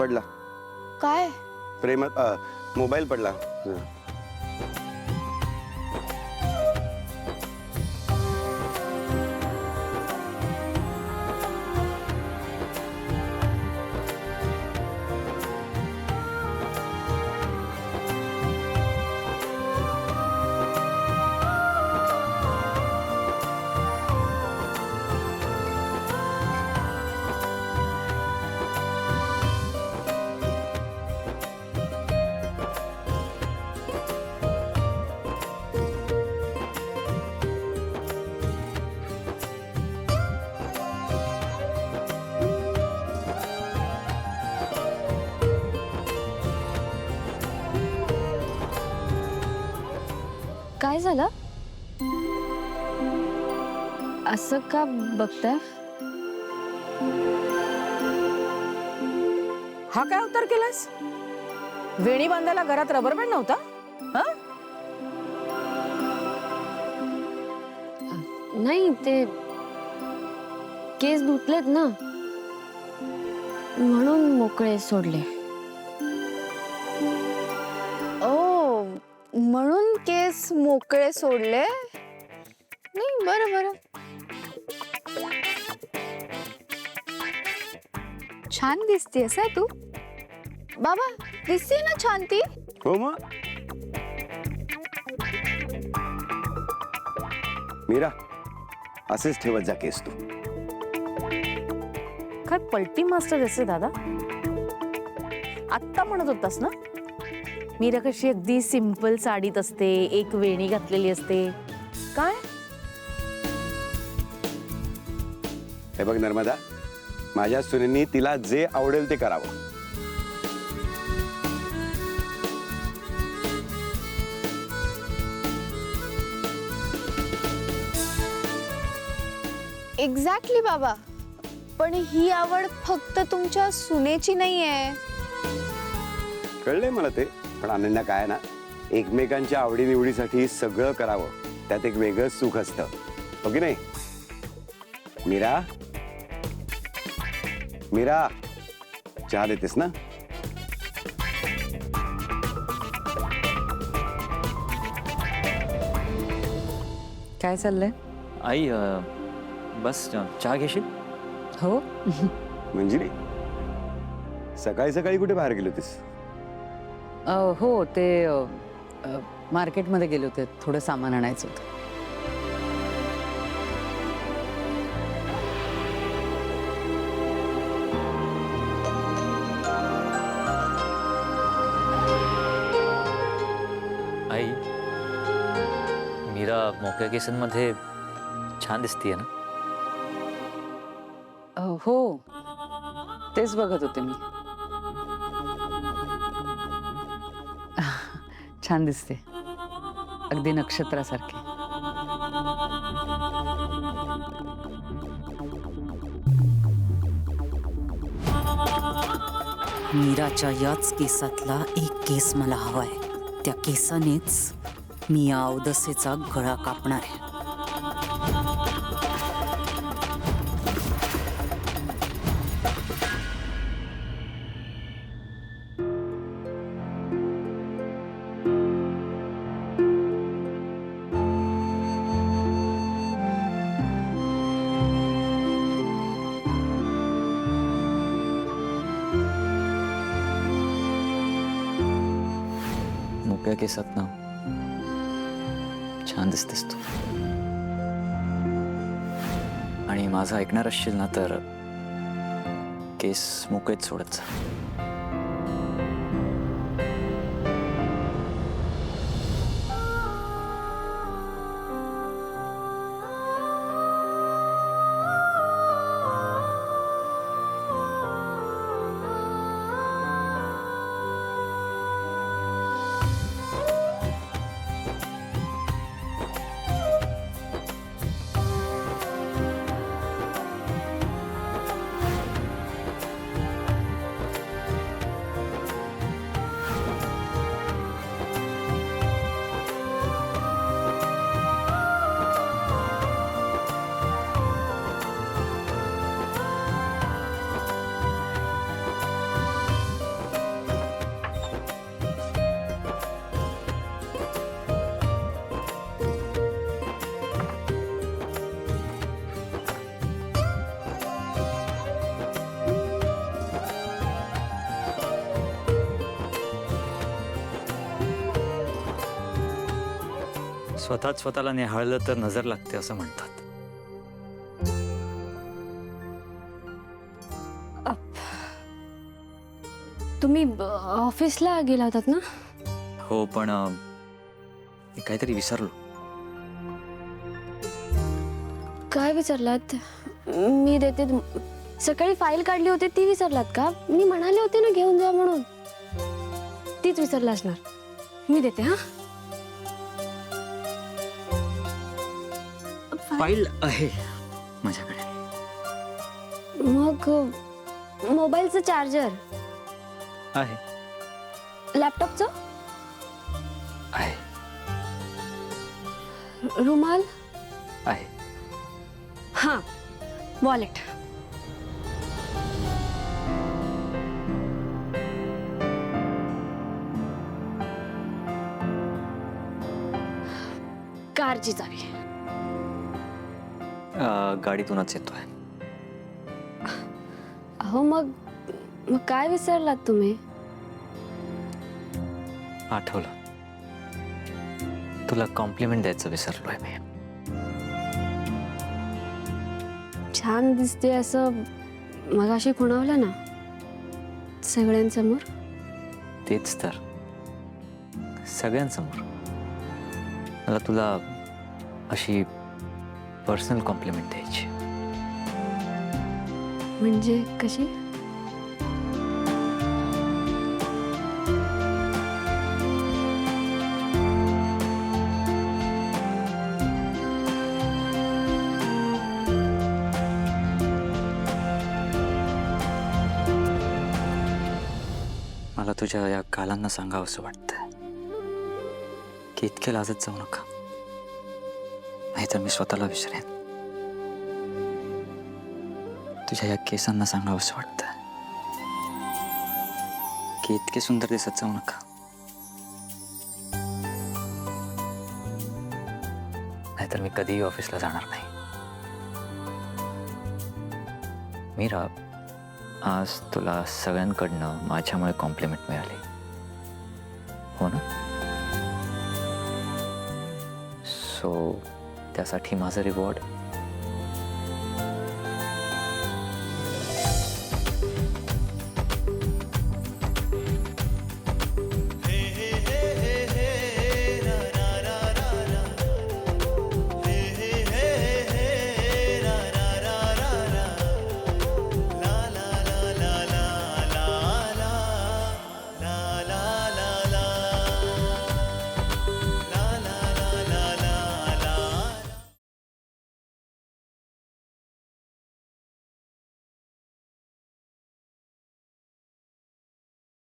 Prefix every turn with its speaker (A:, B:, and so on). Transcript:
A: पडला.
B: काय?
A: प्रेमात मोबाईल पडला.
B: काय झालं? असं का बघताय?
C: हा काय अवतार केलास? वेणी बांधायला घरात रबर बँड नव्हता?
B: नाही, ते केस धुतलेत ना, म्हणून मोकळे सोडले. ओ, म्हणून केस मोकळे सोडले? नाही, बरं बरं. छान दिसतेस हा तू. बाबा, दिसते ना छान ती.
A: हो मग. मीरा, असेच ठेवत जा केस तू.
C: काय पलटी मास्टर असे दादा? आत्ता म्हणत होतास ना, मीरा कशी अगदी सिंपल साडीत असते, एक वेणी घातलेली असते. काय?
A: हे बघ नर्मदा, माझ्या सुनेनी तिला जे आवडेल ते करावं.
B: एक्झॅक्टली बाबा, पण ही आवड फक्त तुमच्या सुनेची नाहीये.
A: कळलंय मला ते, पण अनन्या काय ना, एकमेकांच्या आवडीनिवडीसाठी सगळं करावं, त्यात एक वेगळं सुख असतं, हो की नाही? मीरा, मीरा, चहा देतेस ना?
D: काय चाललंय?
E: आई बस चहा घेशील?
D: हो.
A: मंजिरी, सकाळी सकाळी कुठे बाहेर गेली होतीस?
D: हो, ते मार्केटमध्ये गेले होते, थोडं सामान आणायचं होतं.
E: आई, मीरा मोक्या केसांमध्ये छान दिसतीये ना?
D: हो, तेच बघत होते मी. छान दिसते, अगदी नक्षत्रासारखे.
F: मीराच्या याच केसातला एक केस मला हवाय. त्या केसानेच मी या अवदसेचा गळा कापणार आहे.
E: मोक्या केसात ना छान दिसतेस तू. आणि माझं ऐकणार असशील ना तर केस मोकळेच सोडत जा. स्वतःच स्वतःला निहाळलं तर नजर लागते असं म्हणतात.
G: तुम्ही ऑफिसला गेला होतात ना?
E: हो, पण मी काहीतरी विसरलो.
G: काय विसरलात? मी देते सकाळी फाईल काढली होती ती विसरलात का? मी म्हणाले होते ना घेऊन जा म्हणून. तीच विसरला असणार. मी देते हा.
E: फाईल आहे माझ्याकडे.
G: मग मोबाईलचं चार्जर,
E: आहे
G: लॅपटॉपचं,
E: आहे
G: रुमाल,
E: आहे.
G: हा, वॉलेट. कारची चावी.
E: गाडीतूनच येतोय.
G: अहो मग मग काय विसरलात तुम्ही?
E: आठवलं, तुला कॉम्प्लिमेंट द्यायचं विसरलोय मी.
G: छान दिसते असं मगाशी खुणावलं ना सगळ्यांसमोर.
E: तेच तर, सगळ्यांसमोर. मला तुला अशी पर्सनल कॉम्प्लिमेंट द्यायची.
G: म्हणजे कशी?
E: मला तुझ्या या गालांना सांगावं असं वाटतंय की इतके लाजत जाऊ नका, नाहीतर मी स्वतःला विसरेन. तुझ्या या केसांना सांगावं असं वाटतंय की इतके सुंदर दिसत जाऊ नका, नाहीतर मी कधीही ऑफिसला जाणार नाही. मीरा, आज तुला सगळ्यांकडनं माझ्यामुळे कॉम्प्लिमेंट मिळाली, हो ना? सो त्यासाठी माझं रिवॉर्ड